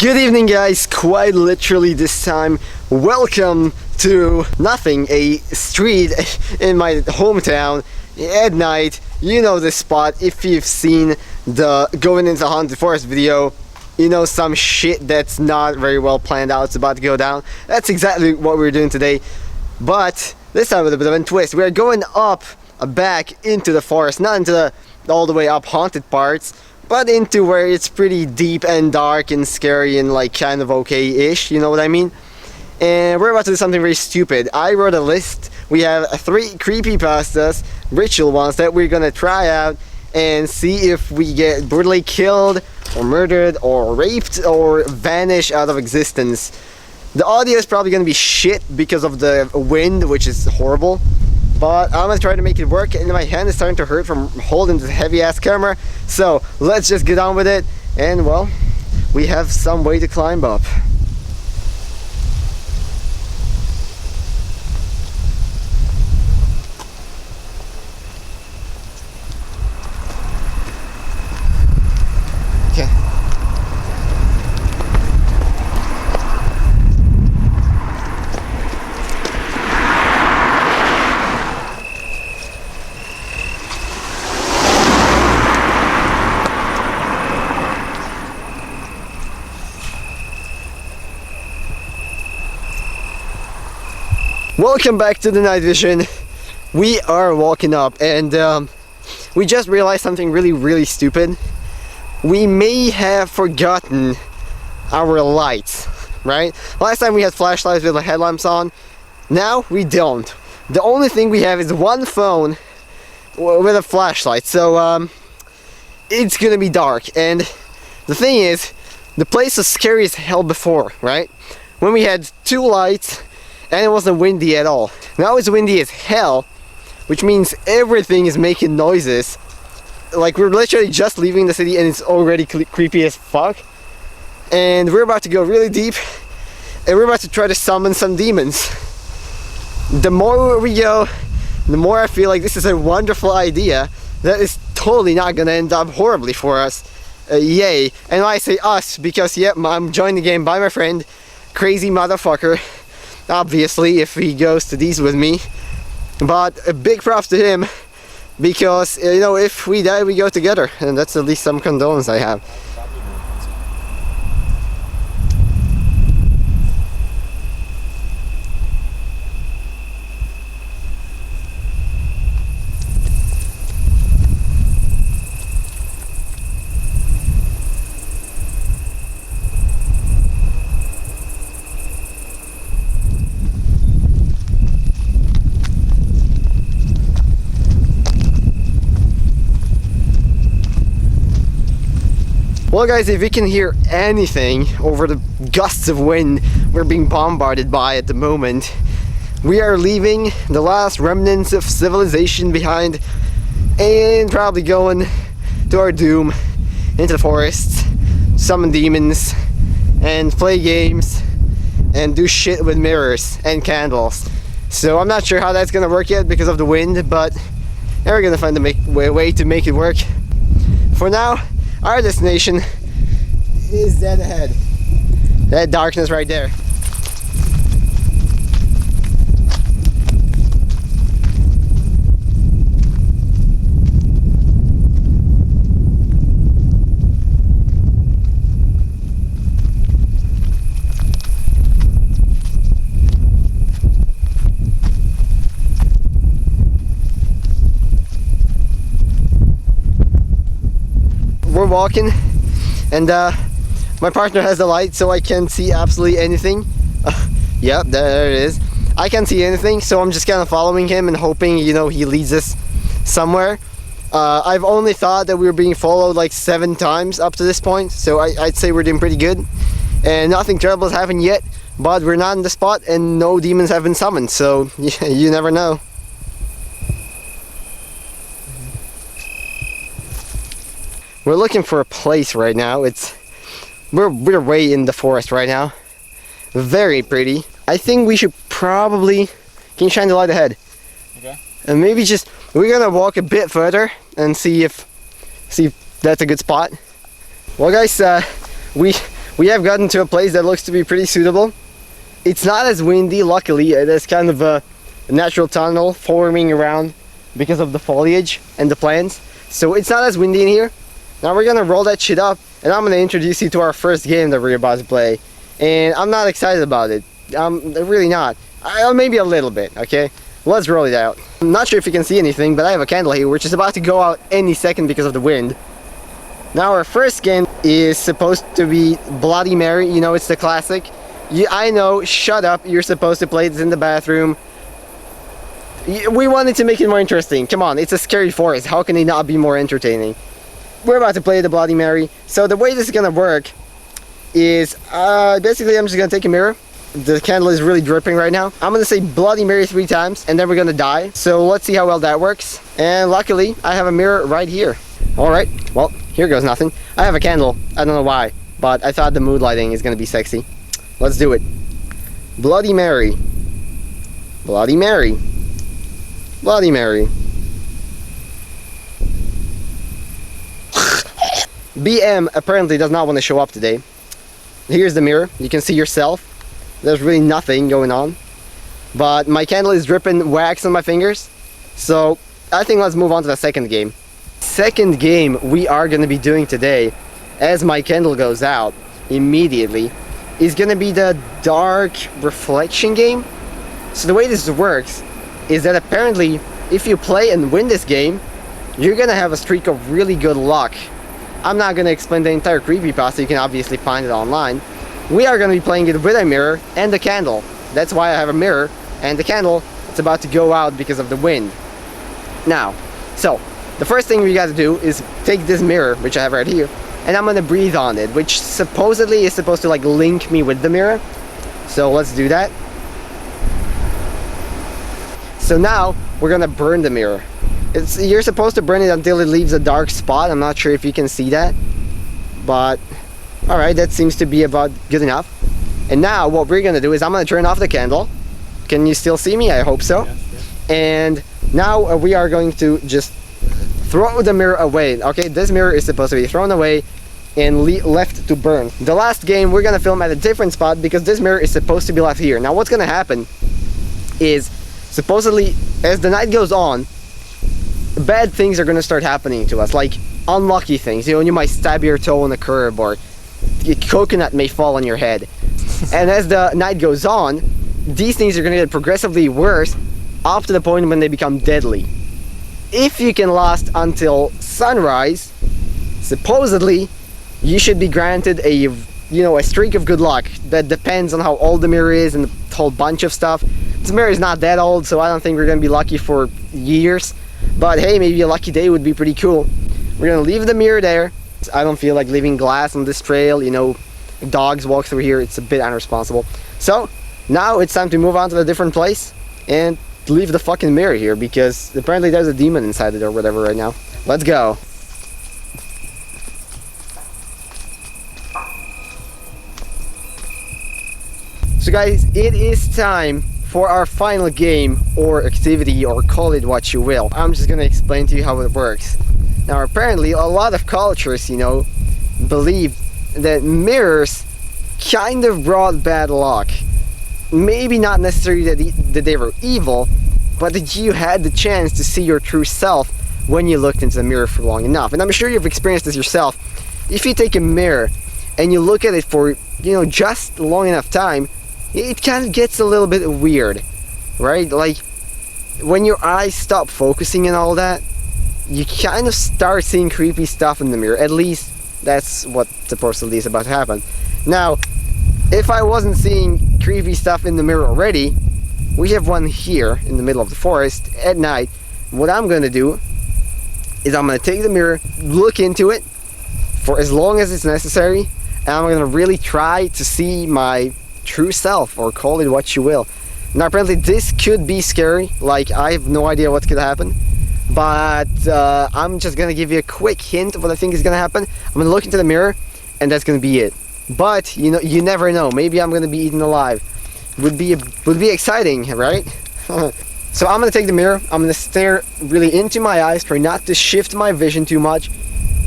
Good evening, guys. Quite literally this time, welcome to nothing, a street in my hometown at night. You know this spot. If you've seen the Going into Haunted Forest video, you know some shit that's not very well planned out is about to go down. That's exactly what we're doing today, but this time with a bit of a twist. We're going up back into the forest, not into the all the way up haunted parts, but into where it's pretty deep and dark and scary and like kind of okay-ish, you know what I mean? And we're about to do something very stupid. I wrote a list. We have 3 creepypastas, ritual ones, that we're gonna try out and see if we get brutally killed or murdered or raped or vanish out of existence. The audio is probably gonna be shit because of the wind, which is horrible. But I'm gonna try to make it work, and my hand is starting to hurt from holding this heavy ass camera. So let's just get on with it, and well, we have some way to climb up. Okay. Welcome back to the night vision. We are walking up, and we just realized something really stupid. We may have forgotten our lights, right? Last time we had flashlights with the headlamps on. Now we don't. The only thing we have is one phone with a flashlight, so it's gonna be dark. And the thing is, the place was scary as hell before, right? When we had 2 lights and it wasn't windy at all. Now it's windy as hell, which means everything is making noises. Like, we're literally just leaving the city and it's already creepy as fuck. And we're about to go really deep, and we're about to try to summon some demons. The more we go, the more I feel like this is a wonderful idea that is totally not gonna end up horribly for us. Yay. And I say us because, yep, I'm joined the game by my friend, crazy motherfucker. Obviously, if he goes to these with me, but a big props to him, because you know, if we die we go together, and that's at least some condolence I have. Well guys, if you can hear anything over the gusts of wind we're being bombarded by at the moment, we are leaving the last remnants of civilization behind and probably going to our doom into the forests, summon demons, and play games, and do shit with mirrors and candles. So I'm not sure how that's gonna work yet because of the wind, but we're gonna find a way to make it work. For now, our destination is dead ahead. That darkness right there. We're walking, and my partner has the light, so I can't see absolutely anything. Yep, there it is. I can't see anything, so I'm just kind of following him and hoping, you know, he leads us somewhere. I've only thought that we were being followed like 7 times up to this point, so I'd say we're doing pretty good. And nothing terrible has happened yet, but we're not in the spot and no demons have been summoned, so you never know. We're looking for a place right now. We're way in the forest right now. Very pretty. I think we should probably... Can you shine the light ahead? Okay. And maybe we're gonna walk a bit further and see if that's a good spot. Well guys, we We have gotten to a place that looks to be pretty suitable. It's not as windy, luckily. There's kind of a natural tunnel forming around because of the foliage and the plants. So it's not as windy in here. Now we're gonna roll that shit up, and I'm gonna introduce you to our first game that we're about to play. And I'm not excited about it. I'm really not. Maybe a little bit, okay? Let's roll it out. I'm not sure if you can see anything, but I have a candle here which is about to go out any second because of the wind. Now our first game is supposed to be Bloody Mary. You know, it's the classic. I know, shut up, you're supposed to play this in the bathroom. We wanted to make it more interesting. Come on, it's a scary forest. How can it not be more entertaining? We're about to play the Bloody Mary. So the way this is gonna work is, basically I'm just gonna take a mirror. The candle is really dripping right now. I'm gonna say Bloody Mary 3 times and then we're gonna die. So let's see how well that works. And luckily, I have a mirror right here. Alright, well, here goes nothing. I have a candle. I don't know why, but I thought the mood lighting is gonna be sexy. Let's do it. Bloody Mary. Bloody Mary. Bloody Mary. BM apparently does not want to show up today. Here's the mirror. You can see yourself. There's really nothing going on. But my candle is dripping wax on my fingers. So I think let's move on to the second game. Second game we are going to be doing today, as my candle goes out immediately, is going to be the dark reflection game. So the way this works is that apparently if you play and win this game, you're going to have a streak of really good luck. I'm not going to explain the entire creepypasta, you can obviously find it online. We are going to be playing it with a mirror and a candle. That's why I have a mirror and the candle. It's about to go out because of the wind. Now, so the first thing we got to do is take this mirror, which I have right here, and I'm gonna breathe on it, which supposedly is supposed to like link me with the mirror. So let's do that. So now we're gonna burn the mirror. You're supposed to burn it until it leaves a dark spot. I'm not sure if you can see that, but alright, that seems to be about good enough. And now what we're gonna do is I'm gonna turn off the candle. Can you still see me? I hope so. Yes. And now we are going to just throw the mirror away. Okay, this mirror is supposed to be thrown away and left to burn. The last game we're gonna film at a different spot because this mirror is supposed to be left here. Now what's gonna happen is, supposedly as the night goes on, bad things are gonna start happening to us, like unlucky things. You know, you might stab your toe on a curb, or a coconut may fall on your head. And as the night goes on, these things are gonna get progressively worse up to the point when they become deadly. If you can last until sunrise, supposedly you should be granted a streak of good luck. That depends on how old the mirror is and a whole bunch of stuff. This mirror is not that old, so I don't think we're gonna be lucky for years, but hey, maybe a lucky day would be pretty cool. We're gonna leave the mirror there. I don't feel like leaving glass on this trail. You know, dogs walk through here, it's a bit irresponsible. So now it's time to move on to a different place and leave the fucking mirror here, because apparently there's a demon inside it or whatever right now. Let's go. So guys, it is time for our final game or activity, or call it what you will. I'm just gonna explain to you how it works. Now apparently a lot of cultures, you know, believe that mirrors kind of brought bad luck. Maybe not necessarily that they were evil, but that you had the chance to see your true self when you looked into the mirror for long enough. And I'm sure you've experienced this yourself. If you take a mirror and you look at it for, you know, just long enough time, it kind of gets a little bit weird, right? Like, when your eyes stop focusing and all that, you kind of start seeing creepy stuff in the mirror. At least that's what supposedly is about to happen. Now, if I wasn't seeing creepy stuff in the mirror already, we have one here in the middle of the forest at night. What I'm gonna do is I'm gonna take the mirror, look into it for as long as it's necessary, and I'm gonna really try to see my true self, or call it what you will. Now apparently this could be scary, like I have no idea what's gonna happen, but I'm just gonna give you a quick hint of what I think is gonna happen. I'm gonna look into the mirror and that's gonna be it. But you know, you never know, maybe I'm gonna be eaten alive. Would be exciting, right? So I'm gonna take the mirror, I'm gonna stare really into my eyes, try not to shift my vision too much,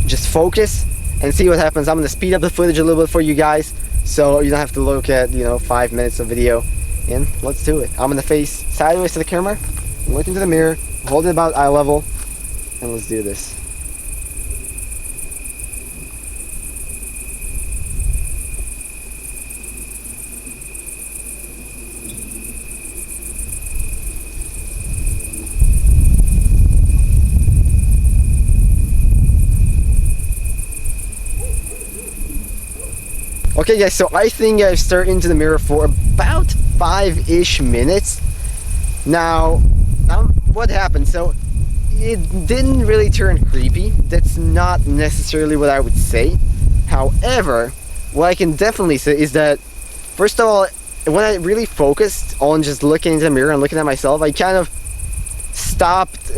just focus, and see what happens. I'm gonna speed up the footage a little bit for you guys, so you don't have to look at 5 minutes of video. And let's do it. I'm gonna face sideways to the camera, look into the mirror, hold it about eye level, and let's do this. Okay guys, so I think I've stared into the mirror for about 5-ish minutes. Now, what happened? So, it didn't really turn creepy. That's not necessarily what I would say. However, what I can definitely say is that, first of all, when I really focused on just looking into the mirror and looking at myself, I kind of stopped,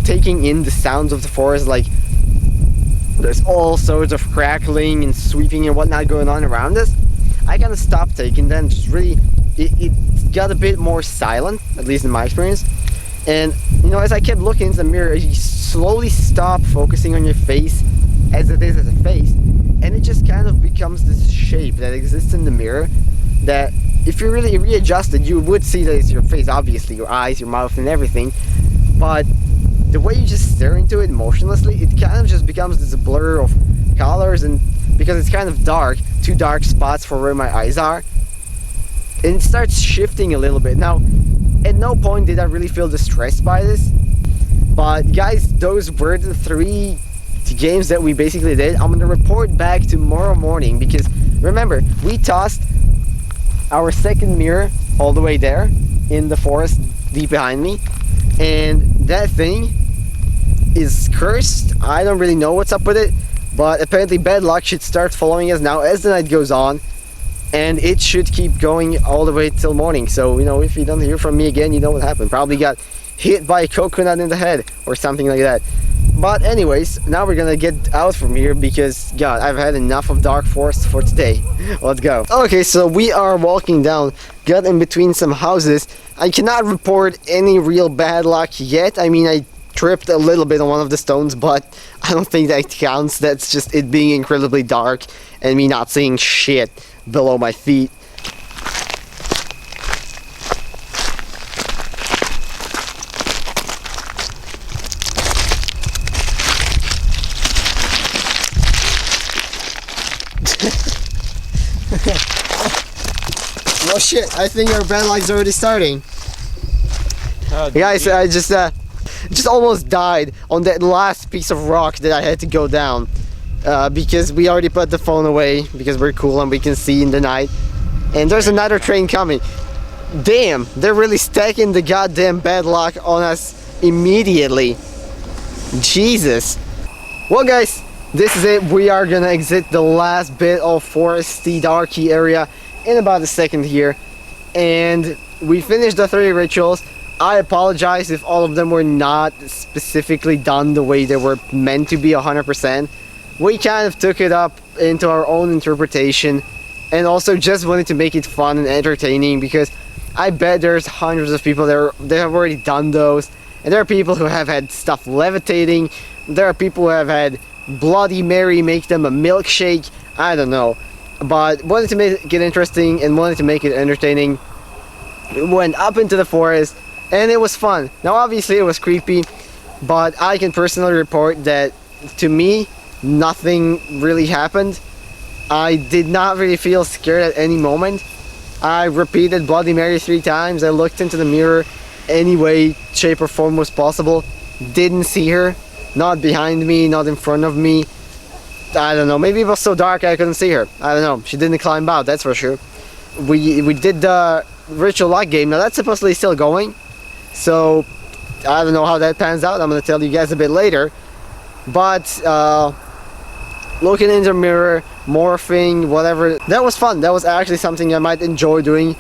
taking in the sounds of the forest. Like, there's all sorts of crackling and sweeping and whatnot going on around us. I kind of stopped taking them, just really, it got a bit more silent, at least in my experience. And, as I kept looking into the mirror, you slowly stop focusing on your face as it is as a face, and it just kind of becomes this shape that exists in the mirror that, if you really readjusted, you would see that it's your face, obviously, your eyes, your mouth, and everything. But the way you just stare into it motionlessly, it kind of just becomes this blur of colors, and because it's kind of dark, two dark spots for where my eyes are, and it starts shifting a little bit. Now, at no point did I really feel distressed by this, but guys, those were the 3 games that we basically did. I'm gonna report back tomorrow morning, because remember, we tossed our second mirror all the way there in the forest deep behind me, and that thing is cursed. I don't really know what's up with it, but apparently bad luck should start following us now as the night goes on, and it should keep going all the way till morning. So if you don't hear from me again, you know what happened. Probably got hit by a coconut in the head or something like that. But anyways, now we're gonna get out from here, because God, I've had enough of dark forest for today. Let's go. Okay, so we are walking down, got in between some houses. I cannot report any real bad luck yet. I mean, I tripped a little bit on one of the stones, but I don't think that counts. That's just it being incredibly dark and me not seeing shit below my feet. Oh shit, I think our bad luck's already starting. Guys, I just almost died on that last piece of rock that I had to go down, because we already put the phone away because we're cool and we can see in the night, and there's another train coming. Damn, they're really stacking the goddamn bad luck on us immediately. Jesus. Well guys, this is it. We are gonna exit the last bit of foresty darky area in about a second here, and we finished the 3 rituals. I apologize if all of them were not specifically done the way they were meant to be 100%. We kind of took it up into our own interpretation, and also just wanted to make it fun and entertaining, because I bet there's hundreds of people that have already done those, and there are people who have had stuff levitating, there are people who have had Bloody Mary make them a milkshake, I don't know. But wanted to make it interesting and wanted to make it entertaining. We went up into the forest, and it was fun. Now obviously it was creepy, but I can personally report that to me nothing really happened. I did not really feel scared at any moment. I repeated Bloody Mary 3 times. I looked into the mirror any way, shape or form was possible. Didn't see her. Not behind me, not in front of me. I don't know, maybe it was so dark I couldn't see her. I don't know, she didn't climb out, that's for sure. We did the ritual lock game. Now that's supposedly still going, so I don't know how that pans out. I'm gonna tell you guys a bit later. But looking in the mirror, morphing, whatever, that was fun. That was actually something I might enjoy doing,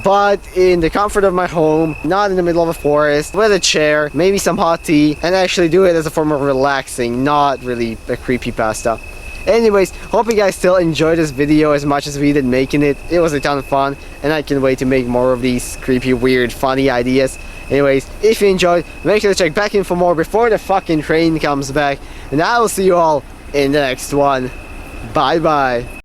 but in the comfort of my home, not in the middle of a forest, with a chair, maybe some hot tea, and actually do it as a form of relaxing, not really a creepypasta. Anyways, hope you guys still enjoyed this video as much as we did making it. It was a ton of fun, and I can't wait to make more of these creepy, weird, funny ideas. Anyways, if you enjoyed, make sure to check back in for more before the fucking train comes back, and I will see you all in the next one. Bye bye.